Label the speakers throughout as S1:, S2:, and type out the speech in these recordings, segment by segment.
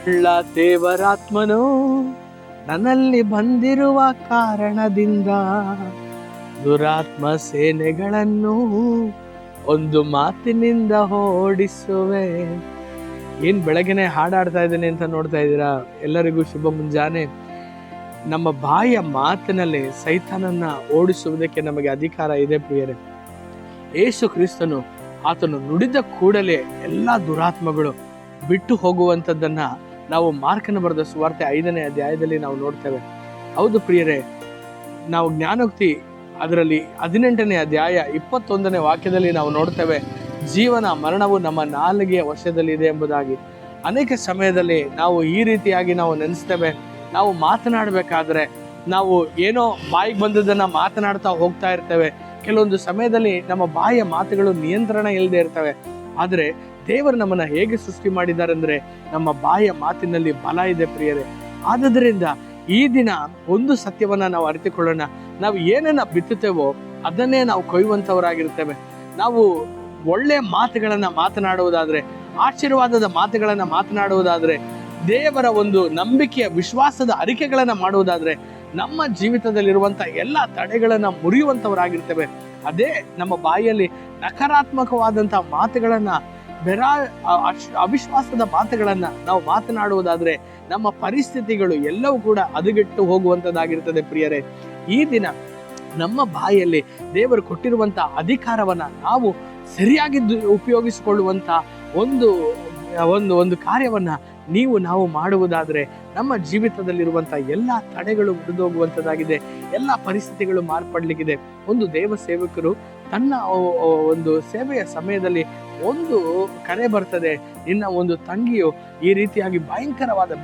S1: ಉಳ್ಳ ದೇವರಾತ್ಮನು ನನ್ನಲ್ಲಿ ಬಂದಿರುವ ಕಾರಣದಿಂದ ದುರಾತ್ಮ ಸೇನೆಗಳನ್ನು ಒಂದು ಮಾತಿನಿಂದ ಓಡಿಸುವೆ. ಏನ್ ಬೆಳಗ್ಗೆನೆ ಹಾಡಾಡ್ತಾ ಇದ್ದೇನೆ ಅಂತ ನೋಡ್ತಾ ಇದ್ದೀರಾ? ಎಲ್ಲರಿಗೂ ಶುಭ ಮುಂಜಾನೆ. ನಮ್ಮ ಬಾಯಿಯ ಮಾತಿನಲ್ಲಿ ಸೈತಾನನ್ನ ಓಡಿಸುವುದಕ್ಕೆ ನಮಗೆ ಅಧಿಕಾರ ಇದೆ ಪ್ರಿಯರೇ. ಯೇಸು ಕ್ರಿಸ್ತನು ಆತನು ನುಡಿದ ಕೂಡಲೇ ಎಲ್ಲಾ ದುರಾತ್ಮಗಳು ಬಿಟ್ಟು ಹೋಗುವಂಥದ್ದನ್ನ ನಾವು ಮಾರ್ಕನ ಬರೆದ ಸುವಾರ್ತೆ 5ನೇ ಅಧ್ಯಾಯದಲ್ಲಿ ನಾವು ನೋಡ್ತೇವೆ. ಹೌದು ಪ್ರಿಯರೇ, ನಾವು ಜ್ಞಾನೋಕ್ತಿ ಅದರಲ್ಲಿ 18ನೇ ಅಧ್ಯಾಯ 21ನೇ ವಾಕ್ಯದಲ್ಲಿ ನಾವು ನೋಡ್ತೇವೆ, ಜೀವನ ಮರಣವು ನಮ್ಮ ನಾಲಿಗೆಯ ವಶದಲ್ಲಿ ಇದೆ ಎಂಬುದಾಗಿ. ಅನೇಕ ಸಮಯದಲ್ಲಿ ನಾವು ಈ ರೀತಿಯಾಗಿ ನಾವು ನೆನೆಸ್ತೇವೆ, ನಾವು ಮಾತನಾಡಬೇಕಾದ್ರೆ ನಾವು ಏನೋ ಬಾಯಿಗೆ ಬಂದದನ್ನ ಮಾತನಾಡ್ತಾ ಹೋಗ್ತಾ ಇರ್ತೇವೆ. ಕೆಲವೊಂದು ಸಮಯದಲ್ಲಿ ನಮ್ಮ ಬಾಯಿಯ ಮಾತುಗಳು ನಿಯಂತ್ರಣ ಇಲ್ಲದೆ ಇರ್ತವೆ. ಆದರೆ ದೇವರು ನಮ್ಮನ್ನ ಹೇಗೆ ಸೃಷ್ಟಿ ಮಾಡಿದ್ದಾರೆ ಅಂದ್ರೆ ನಮ್ಮ ಬಾಯಿಯ ಮಾತಿನಲ್ಲಿ ಬಲ ಇದೆ ಪ್ರಿಯರೇ. ಆದುದರಿಂದ ಈ ದಿನ ಒಂದು ಸತ್ಯವನ್ನ ನಾವು ಅರಿತುಕೊಳ್ಳೋಣ. ನಾವು ಏನನ್ನ ಬಿತ್ತುತ್ತೇವೋ ಅದನ್ನೇ ನಾವು ಕೊಯ್ಯುವಂತವರಾಗಿರ್ತೇವೆ. ನಾವು ಒಳ್ಳೆ ಮಾತುಗಳನ್ನ ಮಾತನಾಡುವುದಾದ್ರೆ, ಆಶೀರ್ವಾದದ ಮಾತುಗಳನ್ನ ಮಾತನಾಡುವುದಾದ್ರೆ, ದೇವರ ಒಂದು ನಂಬಿಕೆಯ ವಿಶ್ವಾಸದ ಅರಿಕೆಗಳನ್ನ ಮಾಡುವುದಾದ್ರೆ ನಮ್ಮ ಜೀವಿತದಲ್ಲಿರುವಂತ ಎಲ್ಲಾ ತಡೆಗಳನ್ನ ಮುರಿಯುವಂತವರಾಗಿರ್ತೇವೆ. ಅದೇ ನಮ್ಮ ಬಾಯಿಯಲ್ಲಿ ನಕಾರಾತ್ಮಕವಾದಂತಹ ಮಾತುಗಳನ್ನ, ಅವಿಶ್ವಾಸದ ಮಾತುಗಳನ್ನ ನಾವು ಮಾತನಾಡುವುದಾದ್ರೆ ನಮ್ಮ ಪರಿಸ್ಥಿತಿಗಳು ಎಲ್ಲವೂ ಕೂಡ ಹದಗೆಟ್ಟು ಹೋಗುವಂತದ್ದಾಗಿರ್ತದೆ ಪ್ರಿಯರೇ. ಈ ದಿನ ನಮ್ಮ ಬಾಯಲ್ಲಿ ದೇವರು ಕೊಟ್ಟಿರುವಂತ ಅಧಿಕಾರವನ್ನ ನಾವು ಸರಿಯಾಗಿ ಉಪಯೋಗಿಸಿಕೊಳ್ಳುವಂತ ಒಂದು ಕಾರ್ಯವನ್ನ ನಾವು ಮಾಡುವುದಾದ್ರೆ ನಮ್ಮ ಜೀವಿತದಲ್ಲಿರುವಂತ ಎಲ್ಲಾ ತಡೆಗಳು ಮುರಿದೋಗುವಂತದ್ದಾಗಿದೆ. ಎಲ್ಲಾ ಪರಿಸ್ಥಿತಿಗಳು ಮಾರ್ಪಡ್ಲಿಕ್ಕಿದೆ. ಒಂದು ದೇವ ಸೇವಕರು ತನ್ನ ಒಂದು ಸೇವೆಯ ಸಮಯದಲ್ಲಿ ಒಂದು ಕರೆ ಬರ್ತದೆ, ನಿನ್ನ ಒಂದು ತಂಗಿಯು ಈ ರೀತಿಯಾಗಿ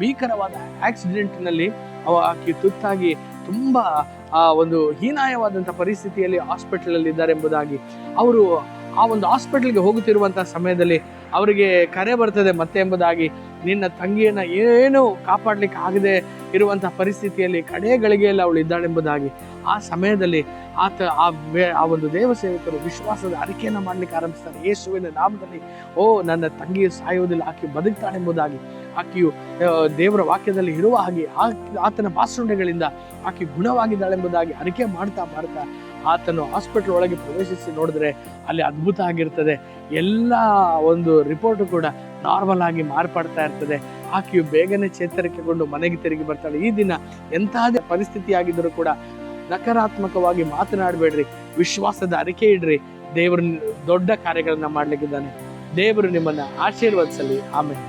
S1: ಭೀಕರವಾದ ಆಕ್ಸಿಡೆಂಟ್ ನಲ್ಲಿ ಆಕೆ ತುತ್ತಾಗಿ ತುಂಬಾ ಒಂದು ಹೀನಾಯವಾದಂತ ಪರಿಸ್ಥಿತಿಯಲ್ಲಿ ಹಾಸ್ಪಿಟಲ್ ಅಲ್ಲಿ ಇದ್ದಾರೆ ಎಂಬುದಾಗಿ. ಅವರು ಆ ಒಂದು ಹಾಸ್ಪಿಟಲ್ಗೆ ಹೋಗುತ್ತಿರುವಂತಹ ಸಮಯದಲ್ಲಿ ಅವರಿಗೆ ಕರೆ ಬರ್ತದೆ ಮತ್ತೆ ಎಂಬುದಾಗಿ, ನಿನ್ನ ತಂಗಿಯನ್ನ ಏನು ಕಾಪಾಡ್ಲಿಕ್ಕೆ ಆಗದೆ ಇರುವಂತಹ ಪರಿಸ್ಥಿತಿಯಲ್ಲಿ ಕಡೆ ಗಳಿಗೆಯಲ್ಲಿ ಅವಳು ಇದ್ದಾಳೆಂಬುದಾಗಿ. ಆ ಸಮಯದಲ್ಲಿ ಆ ಒಂದು ದೇವ ಸೇವಕರು ವಿಶ್ವಾಸದ ಅರಿಕೆಯನ್ನ ಮಾಡ್ಲಿಕ್ಕೆ ಆರಂಭಿಸ್ತಾರೆ. ಯೇಸುವಿನ ನಾಮದಲ್ಲಿ, ನನ್ನ ತಂಗಿಯು ಸಾಯುವುದಿಲ್ಲ, ಆಕೆ ಬದುಕ್ತಾಳೆಂಬುದಾಗಿ, ಆಕೆಯು ದೇವರ ವಾಕ್ಯದಲ್ಲಿ ಇರುವ ಹಾಗೆ ಆತನ ಭಾಷಣಗಳಿಂದ ಆಕೆ ಗುಣವಾಗಿದ್ದಾಳೆಂಬುದಾಗಿ ಅರಿಕೆ ಮಾಡ್ತಾ ಆತನು ಹಾಸ್ಪಿಟಲ್ ಒಳಗೆ ಪ್ರವೇಶಿಸಿ ನೋಡಿದ್ರೆ ಅಲ್ಲಿ ಅದ್ಭುತ ಆಗಿರ್ತದೆ. ಎಲ್ಲ ಒಂದು ರಿಪೋರ್ಟ್ ಕೂಡ ನಾರ್ಮಲ್ ಆಗಿ ಮಾರ್ಪಡ್ತಾ ಇರ್ತದೆ. ಆಕೆಯು ಬೇಗನೆ ಚೇತರಿಕೆಗೊಂಡು ಮನೆಗೆ ತಿರುಗಿ ಬರ್ತಾಳೆ. ಈ ದಿನ ಎಂತಹದೇ ಪರಿಸ್ಥಿತಿ ಆಗಿದ್ದರೂ ಕೂಡ ನಕಾರಾತ್ಮಕವಾಗಿ ಮಾತನಾಡಬೇಡ್ರಿ, ವಿಶ್ವಾಸದ ಅರಿಕೆ ಇಡ್ರಿ. ದೇವರು ದೊಡ್ಡ ಕಾರ್ಯಗಳನ್ನ ಮಾಡ್ಲಿಕ್ಕಿದ್ದಾನೆ. ದೇವರು ನಿಮ್ಮನ್ನ ಆಶೀರ್ವದಿಸಲಿ. ಆಮೇಲೆ